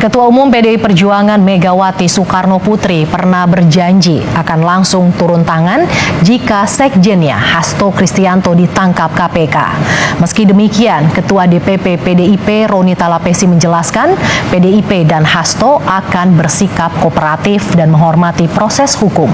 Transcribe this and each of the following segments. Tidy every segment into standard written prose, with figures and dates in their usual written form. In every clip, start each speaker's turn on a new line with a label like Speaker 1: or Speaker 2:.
Speaker 1: Ketua Umum PDI Perjuangan Megawati Soekarno Putri pernah berjanji akan langsung turun tangan jika sekjennya Hasto Kristianto ditangkap KPK. Meski demikian, Ketua DPP PDIP Roni Talapesi menjelaskan PDIP dan Hasto akan bersikap kooperatif dan menghormati proses hukum.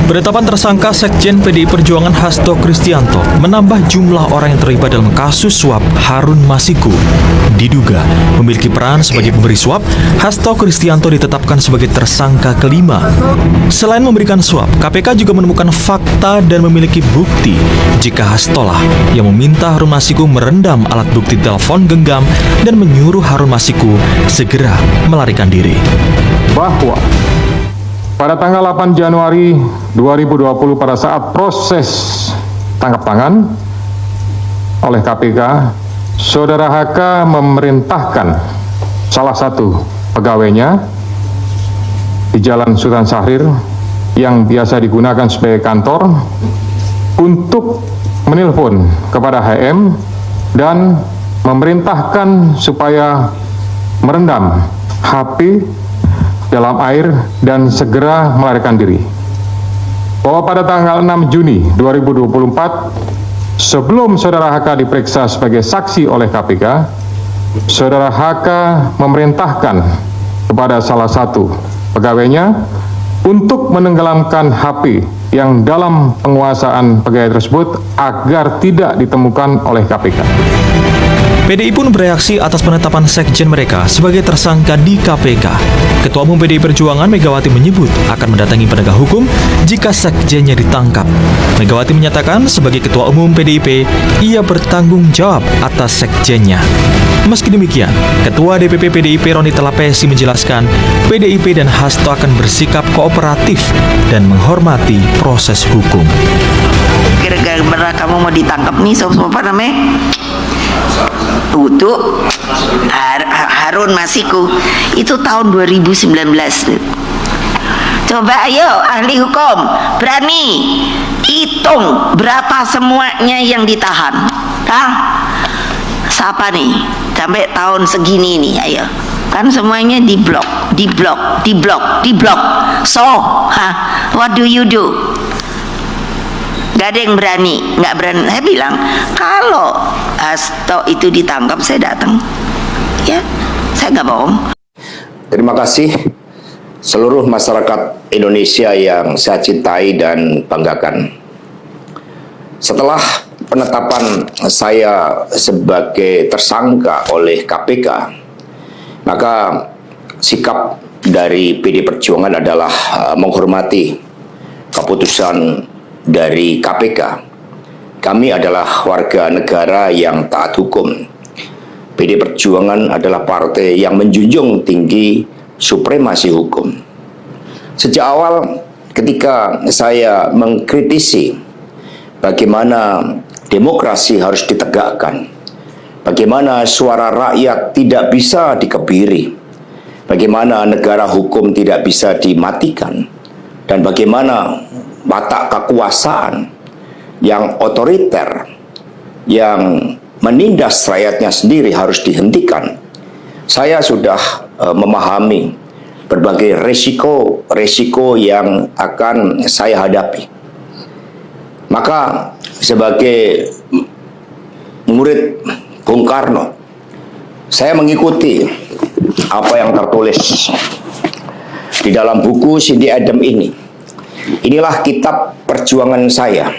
Speaker 2: Penetapan tersangka Sekjen PDI Perjuangan Hasto Kristianto menambah jumlah orang yang terlibat dalam kasus suap Harun Masiku. Diduga memiliki peran sebagai pemberi suap, Hasto Kristianto ditetapkan sebagai tersangka kelima. Selain memberikan suap, KPK juga menemukan fakta dan memiliki bukti jika Hastolah yang meminta Harun Masiku merendam alat bukti telepon genggam dan menyuruh Harun Masiku segera melarikan diri.
Speaker 3: Bahwa pada tanggal 8 Januari 2020 pada saat proses tangkap tangan oleh KPK, Saudara HK memerintahkan salah satu pegawainya di Jalan Sultan Syahrir yang biasa digunakan sebagai kantor untuk menelpon kepada HM dan memerintahkan supaya merendam HP dalam air dan segera melarikan diri. Bahwa pada tanggal 6 Juni 2024, sebelum Saudara HK diperiksa sebagai saksi oleh KPK, Saudara HK memerintahkan kepada salah satu pegawainya untuk menenggelamkan HP yang dalam penguasaan pegawai tersebut agar tidak ditemukan oleh KPK.
Speaker 2: PDI pun bereaksi atas penetapan sekjen mereka sebagai tersangka di KPK. Ketua Umum PDI Perjuangan Megawati menyebut akan mendatangi penegak hukum jika sekjennya ditangkap. Megawati menyatakan sebagai Ketua Umum PDIP, ia bertanggung jawab atas sekjennya. Meski demikian, Ketua DPP PDIP Roni Talapesi menjelaskan PDIP dan Hasto akan bersikap kooperatif dan menghormati proses hukum.
Speaker 4: Kira-kira kamu mau ditangkap nih, apa namanya? Untuk Harun Masiku itu tahun 2019. Coba ayo ahli hukum berani hitung berapa semuanya yang ditahan. Siapa nih sampai tahun segini nih, ayo. Kan semuanya diblok. So, what do you do? Gak ada yang berani, nggak berani. Saya bilang kalau Hasto itu ditangkap, saya datang. Ya, saya nggak bohong.
Speaker 5: Terima kasih seluruh masyarakat Indonesia yang saya cintai dan banggakan. Setelah penetapan saya sebagai tersangka oleh KPK, maka sikap dari PD Perjuangan adalah menghormati keputusan dari KPK. Kami adalah warga negara yang taat hukum. PD Perjuangan adalah partai yang menjunjung tinggi supremasi hukum. Sejak awal ketika saya mengkritisi bagaimana demokrasi harus ditegakkan, bagaimana suara rakyat tidak bisa dikebiri, bagaimana negara hukum tidak bisa dimatikan, dan bagaimana watak kekuasaan yang otoriter, yang menindas rakyatnya sendiri harus dihentikan. Saya sudah memahami berbagai resiko yang akan saya hadapi. Maka sebagai murid Bung Karno, saya mengikuti apa yang tertulis di dalam buku Cindy Adams ini. Inilah kitab perjuangan saya,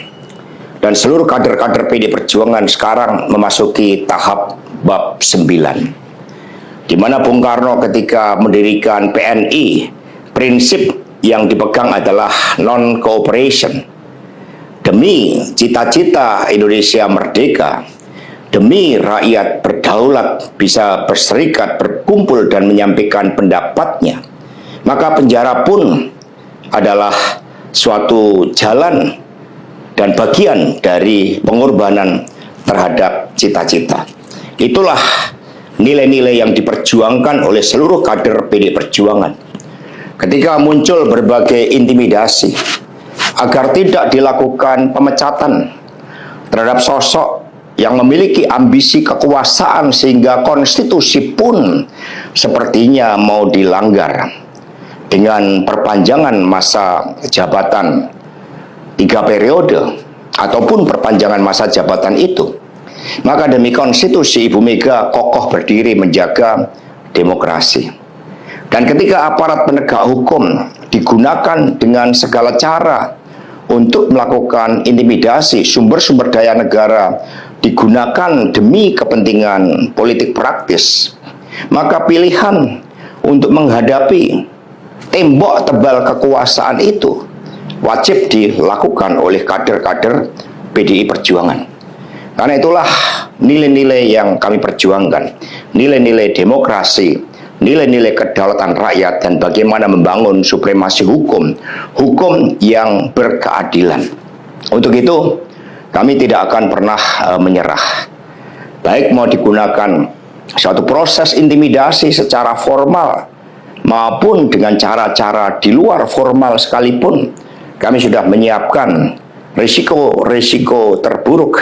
Speaker 5: dan seluruh kader-kader PD Perjuangan sekarang memasuki tahap bab 9, di mana Bung Karno ketika mendirikan PNI, prinsip yang dipegang adalah non-cooperation. Demi cita-cita Indonesia merdeka, demi rakyat berdaulat bisa berserikat, berkumpul dan menyampaikan pendapatnya, maka penjara pun adalah suatu jalan dan bagian dari pengorbanan terhadap cita-cita. Itulah nilai-nilai yang diperjuangkan oleh seluruh kader PD Perjuangan. Ketika muncul berbagai intimidasi agar tidak dilakukan pemecatan terhadap sosok yang memiliki ambisi kekuasaan sehingga konstitusi pun sepertinya mau dilanggar dengan perpanjangan masa jabatan 3 periode ataupun perpanjangan masa jabatan itu. Maka demi konstitusi, Ibu Mega kokoh berdiri menjaga demokrasi. Dan ketika aparat penegak hukum digunakan dengan segala cara untuk melakukan intimidasi, sumber-sumber daya negara digunakan demi kepentingan politik praktis, maka pilihan untuk menghadapi tembok tebal kekuasaan itu wajib dilakukan oleh kader-kader PDI Perjuangan. Karena itulah nilai-nilai yang kami perjuangkan, nilai-nilai demokrasi, nilai-nilai kedaulatan rakyat, dan bagaimana membangun supremasi hukum, hukum yang berkeadilan. Untuk itu, kami tidak akan pernah menyerah. Baik mau digunakan suatu proses intimidasi secara formal maupun dengan cara-cara di luar formal sekalipun, kami sudah menyiapkan risiko-risiko terburuk.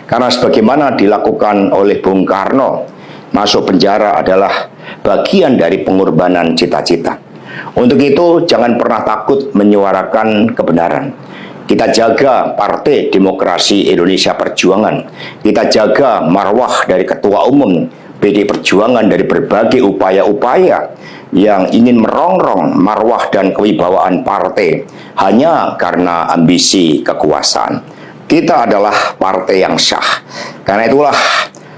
Speaker 5: Karena sebagaimana dilakukan oleh Bung Karno, masuk penjara adalah bagian dari pengorbanan cita-cita. Untuk itu, jangan pernah takut menyuarakan kebenaran. Kita jaga Partai Demokrasi Indonesia Perjuangan. Kita jaga marwah dari Ketua Umum PDI Perjuangan dari berbagai upaya-upaya yang ingin merongrong marwah dan kewibawaan partai hanya karena ambisi kekuasaan. Kita adalah partai yang sah. Karena itulah,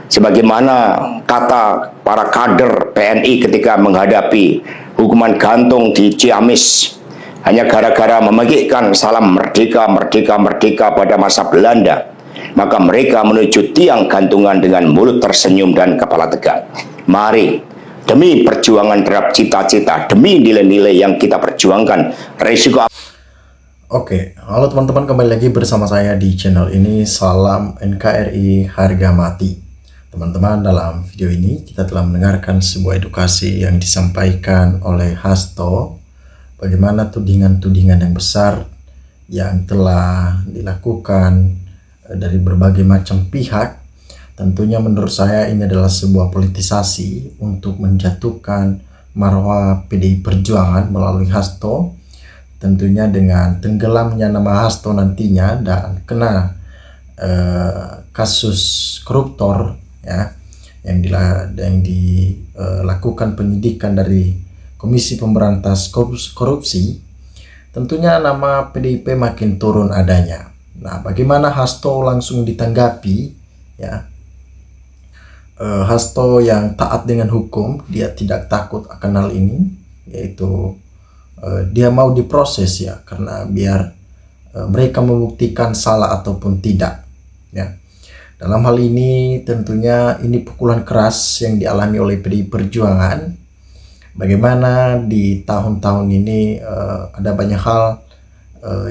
Speaker 5: sebagaimana kata para kader PNI ketika menghadapi hukuman gantung di Ciamis, hanya gara-gara memegikkan salam merdeka, merdeka, merdeka pada masa Belanda, maka mereka menuju tiang gantungan dengan mulut tersenyum dan kepala tegak. Mari, demi perjuangan terhadap cita-cita, demi nilai-nilai yang kita perjuangkan, resiko.
Speaker 6: Oke, halo teman-teman, kembali lagi bersama saya di channel ini. Salam NKRI harga mati. Teman-teman, dalam video ini kita telah mendengarkan sebuah edukasi yang disampaikan oleh Hasto, bagaimana tudingan-tudingan yang besar yang telah dilakukan dari berbagai macam pihak. Tentunya menurut saya ini adalah sebuah politisasi untuk menjatuhkan marwah PDI Perjuangan melalui Hasto. Tentunya dengan tenggelamnya nama Hasto nantinya dan kena kasus koruptor ya, yang dilakukan penyidikan dari Komisi Pemberantas Korupsi, tentunya nama PDIP makin turun adanya. Nah, bagaimana Hasto langsung ditanggapi ya? Hasto yang taat dengan hukum, dia tidak takut akan hal ini, yaitu dia mau diproses ya, karena biar mereka membuktikan salah ataupun tidak ya. Dalam hal ini tentunya ini pukulan keras yang dialami oleh PDI Perjuangan. Bagaimana di tahun-tahun ini ada banyak hal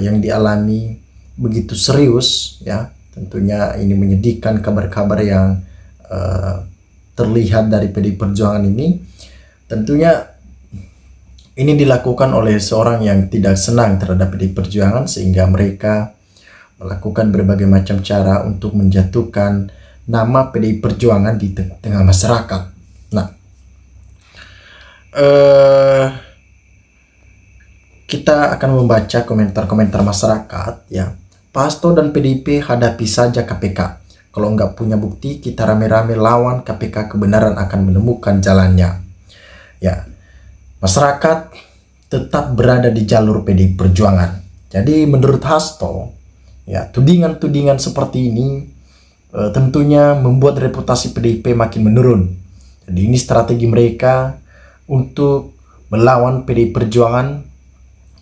Speaker 6: yang dialami begitu serius ya. Tentunya ini menyedihkan kabar-kabar yang terlihat dari PDI Perjuangan ini. Tentunya ini dilakukan oleh seorang yang tidak senang terhadap PDI Perjuangan, sehingga mereka melakukan berbagai macam cara untuk menjatuhkan nama PDI Perjuangan di tengah masyarakat. Nah, kita akan membaca komentar-komentar masyarakat ya. Pak Hasto dan PDIP hadapi saja KPK. Kalau nggak punya bukti, kita rame-rame lawan KPK, kebenaran akan menemukan jalannya. Ya, masyarakat tetap berada di jalur PDI Perjuangan. Jadi menurut Hasto, ya, tudingan-tudingan seperti ini tentunya membuat reputasi PDIP makin menurun. Jadi ini strategi mereka untuk melawan PDI Perjuangan,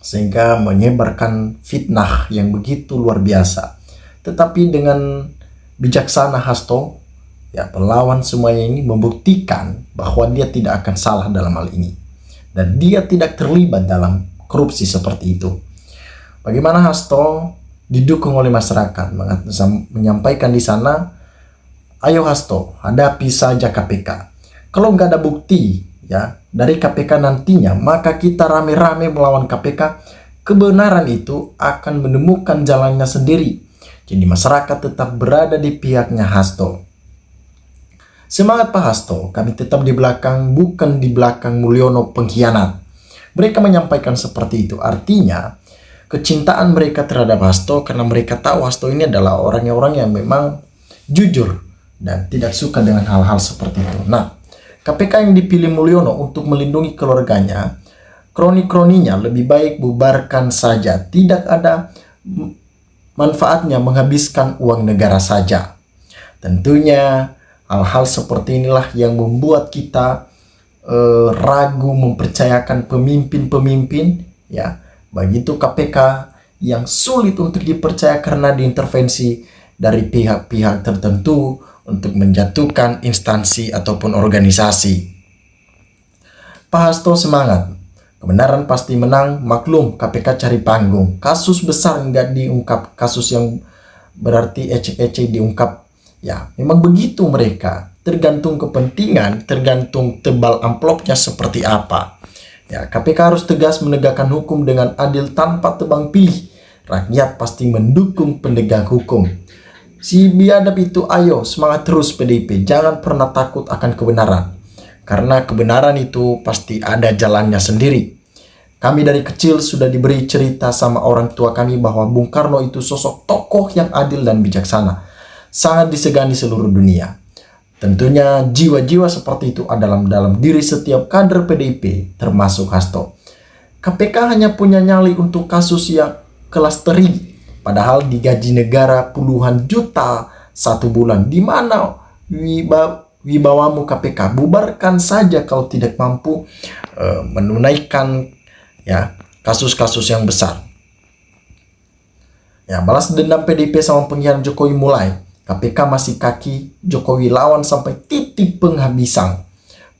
Speaker 6: sehingga menyebarkan fitnah yang begitu luar biasa. Tetapi dengan bijaksana Hasto ya, melawan semuanya ini, membuktikan bahwa dia tidak akan salah dalam hal ini dan dia tidak terlibat dalam korupsi seperti itu. Bagaimana Hasto didukung oleh masyarakat, menyampaikan di sana, ayo Hasto, hadapi saja KPK. Kalau nggak ada bukti ya dari KPK nantinya, maka kita rame-rame melawan KPK. Kebenaran itu akan menemukan jalannya sendiri. Jadi masyarakat tetap berada di pihaknya Hasto. Semangat Pak Hasto, kami tetap di belakang, bukan di belakang Mulyono pengkhianat. Mereka menyampaikan seperti itu. Artinya, kecintaan mereka terhadap Hasto karena mereka tahu Hasto ini adalah orang yang memang jujur dan tidak suka dengan hal-hal seperti itu. Nah, KPK yang dipilih Mulyono untuk melindungi keluarganya, kroni-kroninya lebih baik bubarkan saja. Tidak ada manfaatnya menghabiskan uang negara saja. Tentunya hal-hal seperti inilah yang membuat kita ragu mempercayakan pemimpin-pemimpin, ya. Begitu KPK yang sulit untuk dipercaya karena diintervensi dari pihak-pihak tertentu untuk menjatuhkan instansi ataupun organisasi. Pak Hasto semangat. Kebenaran pasti menang, maklum KPK cari panggung. Kasus besar nggak diungkap, kasus yang berarti ecek-ecek diungkap. Ya, memang begitu mereka. Tergantung kepentingan, tergantung tebal amplopnya seperti apa. Ya, KPK harus tegas menegakkan hukum dengan adil tanpa tebang pilih. Rakyat pasti mendukung penegak hukum. Si biadab itu ayo semangat terus PDIP. Jangan pernah takut akan kebenaran. Karena kebenaran itu pasti ada jalannya sendiri. Kami dari kecil sudah diberi cerita sama orang tua kami bahwa Bung Karno itu sosok tokoh yang adil dan bijaksana. Sangat disegani seluruh dunia. Tentunya jiwa-jiwa seperti itu ada dalam diri setiap kader PDIP, termasuk Hasto. KPK hanya punya nyali untuk kasus yang kelas teri. Padahal digaji negara puluhan juta satu bulan. Di mana wibawamu KPK? Bubarkan saja kalau tidak mampu menunaikan ya kasus-kasus yang besar. Ya, balas dendam PDIP sama pengkhianat Jokowi mulai. KPK masih kaki Jokowi lawan sampai titik penghabisan.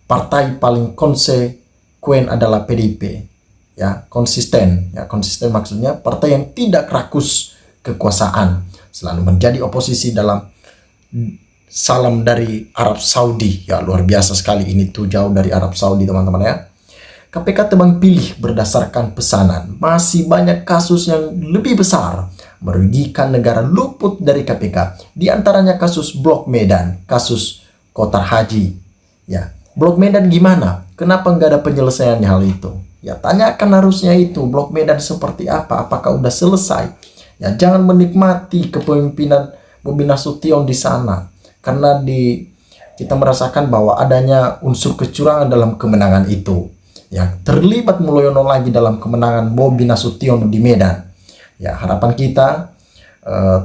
Speaker 6: Partai paling konsekuen adalah PDIP. Ya, konsisten. Ya, konsisten maksudnya partai yang tidak rakus kekuasaan, selalu menjadi oposisi dalam salam dari Arab Saudi. Ya, luar biasa sekali ini tuh, jauh dari Arab Saudi teman-teman ya. KPK tebang pilih berdasarkan pesanan. Masih banyak kasus yang lebih besar merugikan negara luput dari KPK. Di antaranya kasus Blok Medan, kasus Kotar Haji. Ya, Blok Medan gimana? Kenapa nggak ada penyelesaiannya hal itu? Ya, tanyakan harusnya itu, Blok Medan seperti apa? Apakah udah selesai? Ya, jangan menikmati kepemimpinan Bobi Nasution di sana. Karena kita merasakan bahwa adanya unsur kecurangan dalam kemenangan itu. Ya, terlibat Mulyono lagi dalam kemenangan Bobi Nasution di Medan. Ya, harapan kita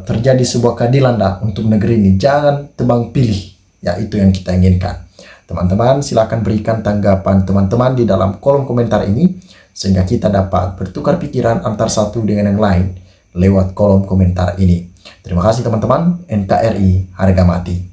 Speaker 6: terjadi sebuah keadilan untuk negeri ini. Jangan tebang pilih. Ya, itu yang kita inginkan. Teman-teman, silakan berikan tanggapan teman-teman di dalam kolom komentar ini sehingga kita dapat bertukar pikiran antar satu dengan yang lain lewat kolom komentar ini. Terima kasih teman-teman. NKRI harga mati.